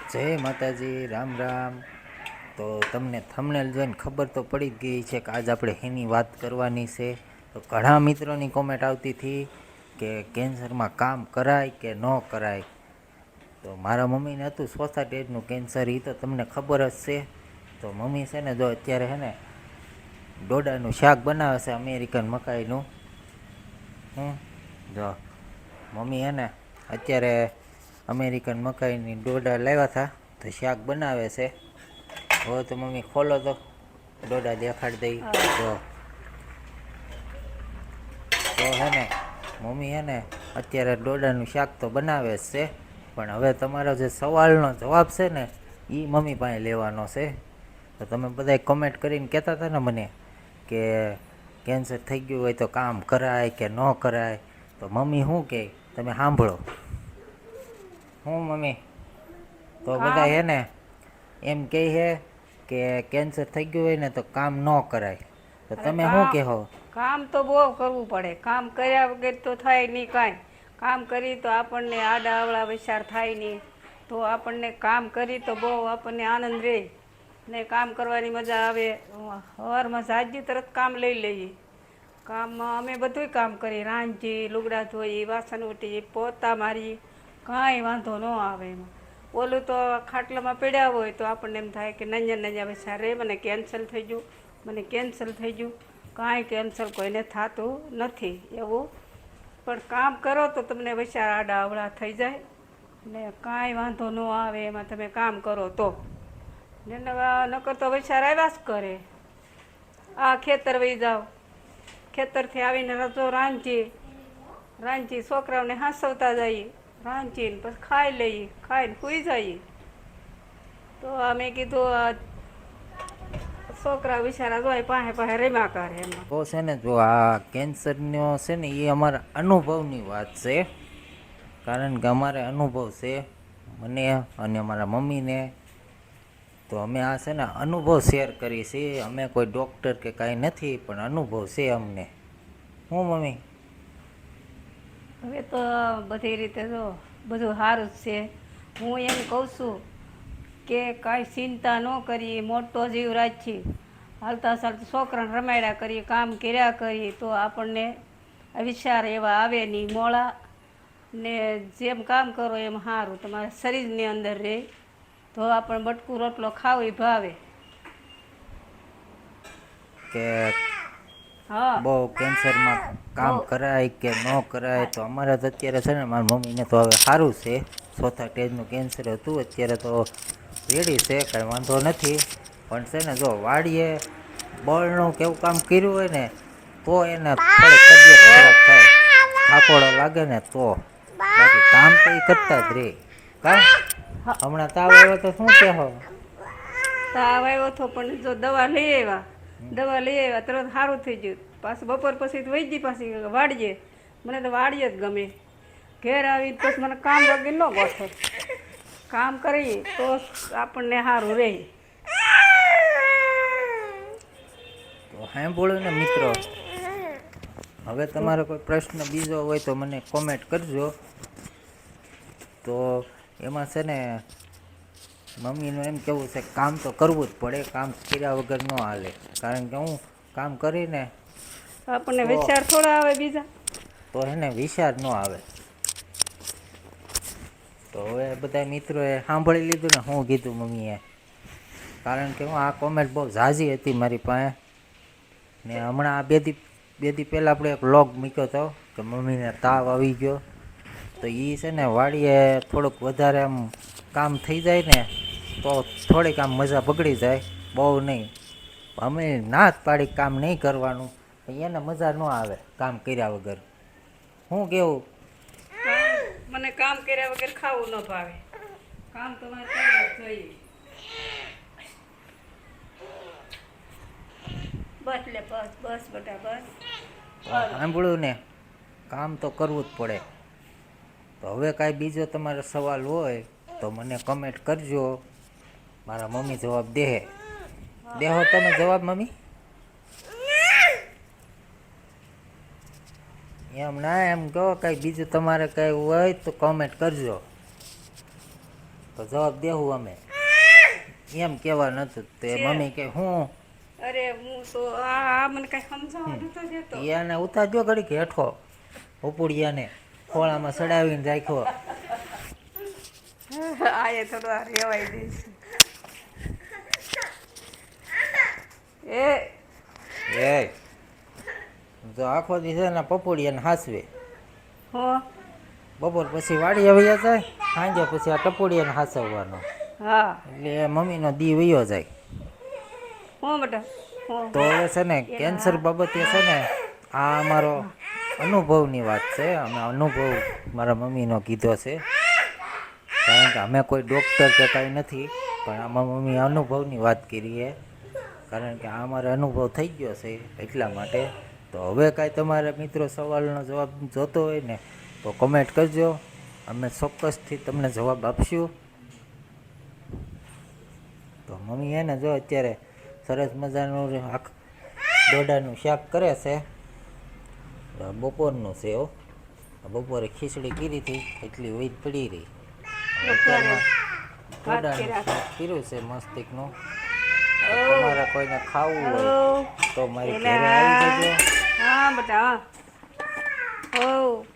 જય માતાજી, રામ રામ. તો તમને થંબનેલ જોઈને ખબર તો પડી જ ગઈ છે કે આજ આપણે એની વાત કરવાની છે. તો ઘણા મિત્રોની કોમેન્ટ આવતી હતી કે કેન્સરમાં કામ કરાય કે ન કરાય. તો મારા મમ્મીને હતું ચોથા સ્ટેજનું કેન્સર, એ તો તમને ખબર જ છે. તો મમ્મી છે ને, જો અત્યારે છે ને ડોડાનું શાક બનાવે છે, અમેરિકન મકાઈનું. જો મમ્મી હે ને અત્યારે અમેરિકન મકાઈની ડોડા લાવ્યા હતા, તો શાક બનાવે છે. હવે તો મમ્મી ખોલો તો ડોડા દેખાડી દઈ. જો તો હે ને મમ્મી હે ને અત્યારે ડોડાનું શાક તો બનાવે જ છે, પણ હવે તમારો જે સવાલનો જવાબ છે ને, એ મમ્મી પાસે લેવાનો છે. તો તમે બધા કમેન્ટ કરીને કહેતા હતા ને મને કે કેન્સર થઈ ગયું હોય તો કામ કરાય કે ન કરાય. તો મમ્મી શું કહે તમે સાંભળો. હું મમ્મી તો બધા કામ હે ને એમ કહે છે કે કેન્સર થઈ ગયું હોય ને તો કામ ન કરાય. તો અરે તમે શું કહો? કામ તો બહુ કરવું પડે. કામ કર્યા વગર તો થાય નહીં કાંઈ. કામ કરી તો આપણને આડાઅવળા વિચાર થાય નહીં. તો આપણને કામ કરી તો બહુ આપણને આનંદ રહે ને કામ કરવાની મજા આવે. સવારમાં જાગીએ તરત કામ લઈ લઈએ. કામમાં અમે બધુંય કામ કરીએ, રાંધીએ, લુગડા ધોઈએ, વાસણ ઊટીએ, પોતા મારીએ, કાંઈ વાંધો ન આવે એમાં. ઓલું તો ખાટલામાં પડ્યા હોય તો આપણને એમ થાય કે નંજા નંજા વિચાર રહે, મને કેન્સલ થઈ ગયું, મને કેન્સલ થઈ ગયું. કાંઈ કેન્સલ કોઈને થતું નથી એવું. પણ કામ કરો તો તમને વિચાર આડા અવળા થઈ જાય ને કાંઈ વાંધો ન આવે એમાં, તમે કામ કરો તો. ને નકર તો વિચાર આવ્યા જ કરે. આ ખેતર વહી જાઓ, ખેતરથી આવીને રસો રાંધીએ, છોકરાઓને હાંસવતા જઈએ, રાંધીને પછી ખાઈ લઈએ, ખાઈને સૂઈ જઈએ. તો અમે કીધું છોકરા બિચારા જોઈ પાસે પાસે રમ્યા કરે એમાં. તો છે ને, જો આ કેન્સરનો છે ને એ અમારા અનુભવની વાત છે. કારણ કે અમારે અનુભવ છે, મને અને અમારા મમ્મીને. તો અમે આ છે ને અનુભવ શેર કરીએ છીએ. અમે કોઈ ડૉક્ટર કે કાંઈ નથી, પણ અનુભવ છે અમને. હું મમ્મી? હવે તો બધી રીતે જો બધું સારું જ છે. હું એમ કહું છું કે કાંઈ ચિંતા ન કરીએ, મોટો જીવ રાખીએ, હાલતા ચાલતા છોકરાને રમાડ્યા કરીએ, કામ કર્યા કરીએ, તો આપણને વિચાર એવા આવે નહીં મોળા. ને જેમ કામ કરો એમ સારું તમારા શરીરની અંદર રહે. તો આપણને બટકું રોટલો ખાવો એ ભાવે. કે હા બહુ કેન્સરમાં બહુ કામ કરાય કે ન કરાય. તો અમારે તો અત્યારે છે ને મારી મમ્મીને તો હવે સારું છે. ચોથા સ્ટેજનું કેન્સર હતું, અત્યારે તો રેડી છે, કાંઈ વાંધો નથી. પણ છે ને, જો વાડીએ બળનું કેવું કામ કર્યું હોય ને તો એને થોડીક તબિયત ખરાબ થાય, થાકોડો લાગે ને તો. બાકી કામ તો એ કરતા જ રે. કા હા, હમણાં તાવ આવ્યો તો શું કહો? તાવ આવ્યો હતો પણ જો દવા લઈ આવ્યા, તરત સારું થઈ ગયું. પાછું બપોર પછી તો વહી ગઈ પાછી વાડીએ. મને તો વાડીએ જ ગમે. ઘેર આવી પછી મને કામ વગર ન ગોઠે. કામ કરીએ તો આપણને સારું રહે. તો સાંભળ્યું ને મિત્રો. હવે તો તમારો કોઈ પ્રશ્ન બીજો હોય તો મને કોમેન્ટ કરજો. તો એમાં છે ને મમ્મીનું એમ કેવું છે કામ તો કરવું જ પડે, કામ કર્યા વગર ન હાલે. કારણ કે હું કામ કરીને આપણને તો વિચાર થોડા આવે બીજા. એને વિચાર ન આવે. તો હવે બધા મિત્રોએ સાંભળી લીધું ને હું કીધું મમ્મીએ. કારણ કે હું આ કોમેન્ટ બહુ ઝાઝી હતી મારી પાસે. ને હમણાં આ બે દી પહેલાં આપણે એક વ્લોગ મૂક્યો હતો કે મમ્મીને તાવ આવી ગયો. તો એ છે ને વાડીએ થોડુંક વધારે આમ કામ થઈ જાય ને તો થોડીક આમ મજા બગડી જાય, બહુ નહીં. અમે ના જ પાડી કામ નહીં કરવાનું, એને મજા ન આવે કામ કર્યા વગર. શું કેવું? મને કામ કર્યા વગર ખાવું ન ભાવે. કામ તો મારે કરવું જ જોઈએ. બસ લે બસ બસ બેટા બસ. તો સાંભળ્યું ને, કામ તો કરવું જ પડે. તો હવે કાંઈ બીજો તમારો સવાલ હોય તો મને કમેન્ટ કરજો. મારા મમ્મી જવાબ દેહો તમે જવાબ મમ્મી? એમ ના એમ કહો કાંઈ બીજું તમારે કાંઈ હોય તો કોમેન્ટ કરજો. તો જવાબ દેવું અમે એમ કહેવા નતું તે મમ્મી કે હું અરે હું તો આ મને કઈ સમજાવવા નતો દેતો. એને ઉતારજો ઘડીક હેઠો ઉપુડિયાને ખોળામાં સડાવીને રાખ્યો. આ એ થોડું આ રેવાઈ દઈશ. એ જો આખો દી છે ને પપોડિયાને હાસવે હો બપોર પછી વાડી વયા જાય સાંજે પછી આ ટપોડિયાને હાસવવાનો હા એટલે મમ્મીનો દી વયો જાય. હું બેટા તો હવે છે ને કેન્સર બાબતે છે ને આ અમારો અનુભવની વાત છે. અમે અનુભવ મારા મમ્મીનો કીધો છે કારણ કે અમે કોઈ ડૉક્ટર કે કાંઈ નથી પણ આમાં મમ્મી અનુભવની વાત કરી છે કારણ કે આ અમારે અનુભવ થઈ ગયો છે એટલા માટે. તો હવે કાંઈ તમારા મિત્રો સવાલનો જવાબ જોતો હોય ને તો કમેન્ટ કરજો, અમે ચોક્કસથી તમને જવાબ આપશું. તો મમ્મી એને જો અત્યારે સરસ મજાનું દોડાનું શાક કરે છે. બપોરનું છે હો, બપોરે ખીચડી કરી હતી એટલી વૈદ પડી રહી. અત્યારમાં દોડાનું શાક કર્યું છે મસ્તિકનું. તમારે કોઈને ખાવું હોય તો મારી ઘરે આવી જજો. હા બેટા હો